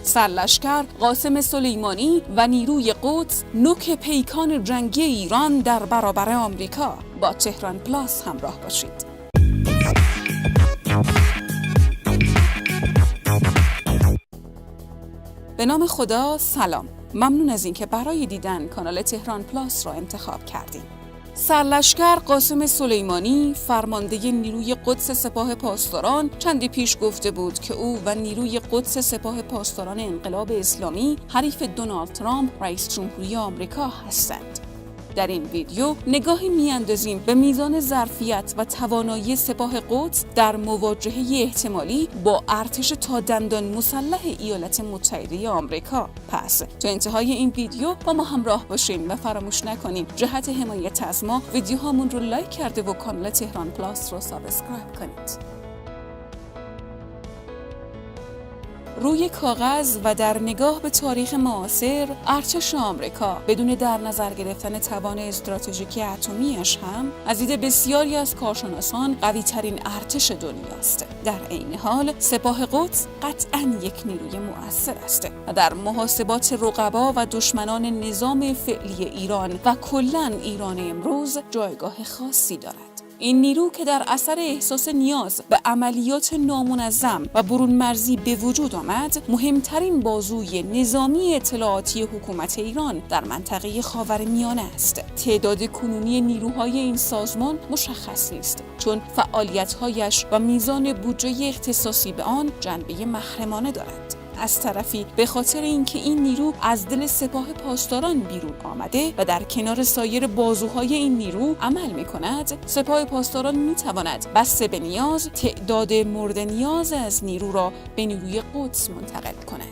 سرلشکر قاسم سلیمانی و نیروی قدس نوک پیکان جنگی ایران در برابر آمریکا. با تهران پلاس همراه باشید. به نام خدا، سلام. ممنون از اینکه برای دیدن کانال تهران پلاس را انتخاب کردید. سرلشکر قاسم سلیمانی، فرمانده نیروی قدس سپاه پاسداران، چندی پیش گفته بود که او و نیروی قدس سپاه پاسداران انقلاب اسلامی حریف دونالد ترامپ رئیس جمهوری آمریکا هستند. در این ویدیو نگاهی میاندازیم به میزان ظرفیت و توانایی سپاه قدس در مواجهه احتمالی با ارتش تا دندان مسلح ایالات متحده آمریکا. پس تا انتهای این ویدیو با ما همراه باشین و فراموش نکنین جهت حمایت از ما ویدیوهامون رو لایک کرده و کانال تهران پلاس رو سابسکرایب کنید. روی کاغذ و در نگاه به تاریخ معاصر، ارتش آمریکا بدون در نظر گرفتن توان استراتژیک اتمیش هم از دید بسیاری از کارشناسان قوی ترین ارتش دنیاست. در عین حال سپاه قدس قطعاً یک نیروی مؤثر است و در محاسبات رقبا و دشمنان نظام فعلی ایران و کلاً ایران امروز جایگاه خاصی دارد. این نیرو که در اثر احساس نیاز به عملیات نامنظم و برون مرزی به وجود آمد، مهمترین بازوی نظامی اطلاعاتی حکومت ایران در منطقه خاورمیانه است. تعداد کنونی نیروهای این سازمان مشخص نیست، چون فعالیت‌هایش و میزان بودجه اختصاصی به آن جنبه محرمانه دارد. از طرفی به خاطر اینکه این نیرو از دل سپاه پاسداران بیرون آمده و در کنار سایر بازوهای این نیرو عمل می‌کند، سپاه پاسداران می‌تواند بسته به نیاز تعداد مورد نیاز از نیرو را به نیروی قدس منتقل کند.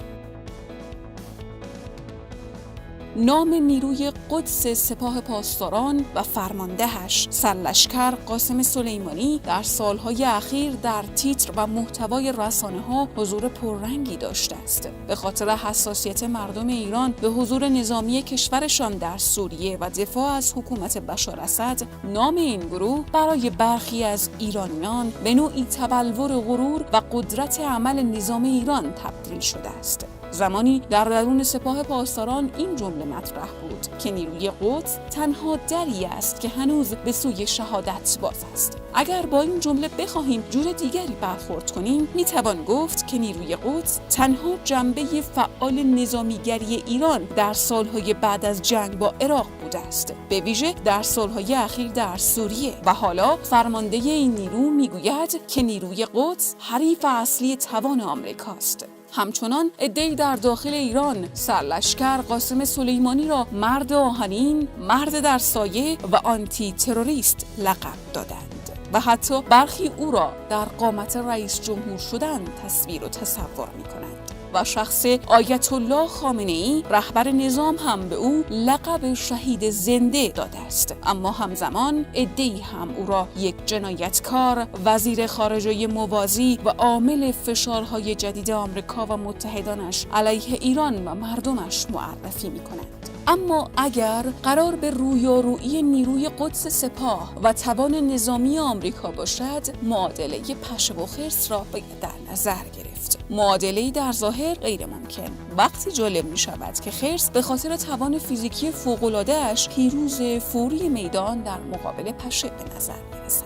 نام نیروی قدس سپاه پاسداران و فرماندهش سرلشکر قاسم سلیمانی در سالهای اخیر در تیتر و محتوای رسانه‌ها حضور پررنگی داشته است. به خاطر حساسیت مردم ایران به حضور نظامی کشورشان در سوریه و دفاع از حکومت بشار اسد، نام این گروه برای برخی از ایرانیان به نوعی تبلور غرور و قدرت عمل نظام ایران تبدیل شده است. زمانی در درون سپاه پاسداران این جمله مطرح بود که نیروی قدس تنها دری است که هنوز به سوی شهادت باز است. اگر با این جمله بخواهیم جور دیگری برخورد کنیم، میتوان گفت که نیروی قدس تنها جنبه فعال نظامیگری ایران در سالهای بعد از جنگ با عراق بوده است، به ویژه در سالهای اخیر در سوریه، و حالا فرمانده این نیرو میگوید که نیروی قدس حریف اصلی توان آمریکاست. همچنان عده‌ای در داخل ایران سرلشکر قاسم سلیمانی را مرد آهنین، مرد در سایه و آنتی تروریست لقب دادند و حتی برخی او را در قامت رئیس جمهور شدن تصویر و تصور می‌کنند. و شخص آیت الله خامنه‌ای رهبر نظام هم به او لقب شهید زنده داده است، اما همزمان عده‌ای هم او را یک جنایتکار، وزیر خارجه موازی و عامل فشارهای جدید آمریکا و متحدانش علیه ایران و مردمش معرفی می‌کنند. اما اگر قرار به رویارویی نیروی قدس سپاه و توان نظامی آمریکا باشد، معادله پشه و خرس را باید در نظر گرفت. معادله‌ای در ظاهر غیر ممکن. وقتی جالب می شود که خرس به خاطر توان فیزیکی فوق‌العاده‌اش پیروز فوری میدان در مقابل پشه به نظر می رسد.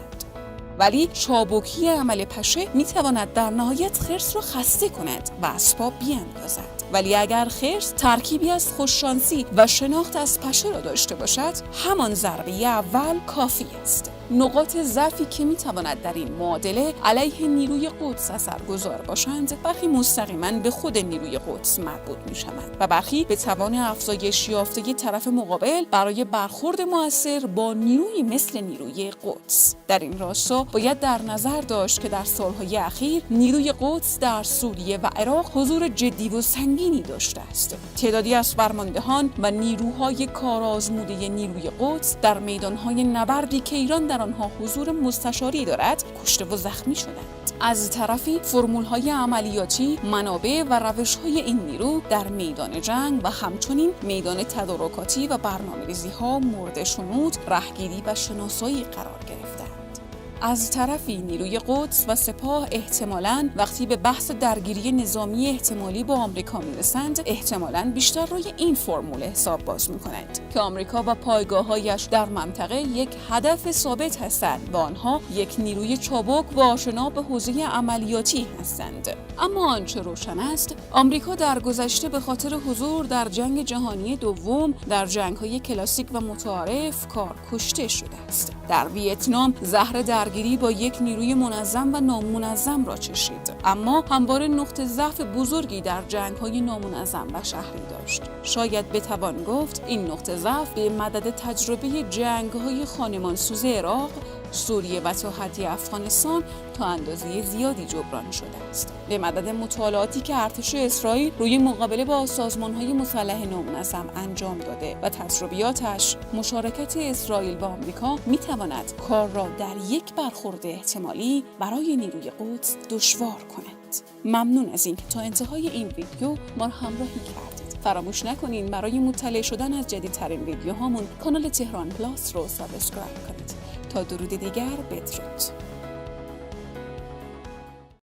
ولی چابکی عمل پشه می تواند در نهایت خرس را خسته کند و از پا بیاندازد. ولی اگر خرس ترکیبی از خوششانسی و شناخت از پشه را داشته باشد، همان ضربه اول کافی است. نقاط ضعفی که میتواند در این معادله علیه نیروی قدس اثرگذار باشند، برخی مستقیما به خود نیروی قدس مربوط میشوند و برخی به توان افزایش یافته طرف مقابل برای برخورد مؤثر با نیروی مثل نیروی قدس. در این راستا باید در نظر داشت که در سالهای اخیر نیروی قدس در سوریه و عراق حضور جدی و سنگینی داشته است. تعدادی از فرماندهان و نیروهای کارآزموده نیروی قدس در میدانهای نبردی که ایران در آنها حضور مستشاری دارد کشته و زخمی شدند. از طرفی فرمول‌های عملیاتی، منابع و روش‌های این نیرو در میدان جنگ و همچنین میدان تدارکاتی و برنامه‌ریزی‌ها مورد شنود، رهگیری و شناسایی قرار گرفتند. از طرفی نیروی قدس و سپاه احتمالاً وقتی به بحث درگیری نظامی احتمالی با آمریکا میرسند احتمالاً بیشتر روی این فرمول حساب باز میکنند که آمریکا و پایگاه‌هایش در منطقه یک هدف ثابت هستند و آنها یک نیروی چابک و آشنا به حوزه عملیاتی هستند. اما آنچه روشن است آمریکا در گذشته به خاطر حضور در جنگ جهانی دوم در جنگ‌های کلاسیک و متعارف کشته شده است. در ویتنام زهر درگیری با یک نیروی منظم و نامنظم را چشید، اما همواره نقطه ضعف بزرگی در جنگ‌های نامنظم و شهری داشت. شاید بتوان گفت این نقطه ضعف به مدد تجربه جنگ‌های خانمانسوز عراق، سوریه و تا حدی افغانستان تا اندازه زیادی جبران شده است. به مدد مطالعاتی که ارتش اسرائیل روی مقابله با سازمان‌های مسلح نامنظم انجام داده و تجربیاتش، مشارکت اسرائیل و آمریکا می‌تواند کار را در یک برخورد احتمالی برای نیروی قدس دشوار کند. ممنون از اینکه تا انتهای این ویدیو ما را همراهی کردید. فراموش نکنید برای مطلع شدن از جدیدترین ویدیوهامون کانال تهران پلاس رو سابسکرایب کنید. تا درود دیگر بدرود.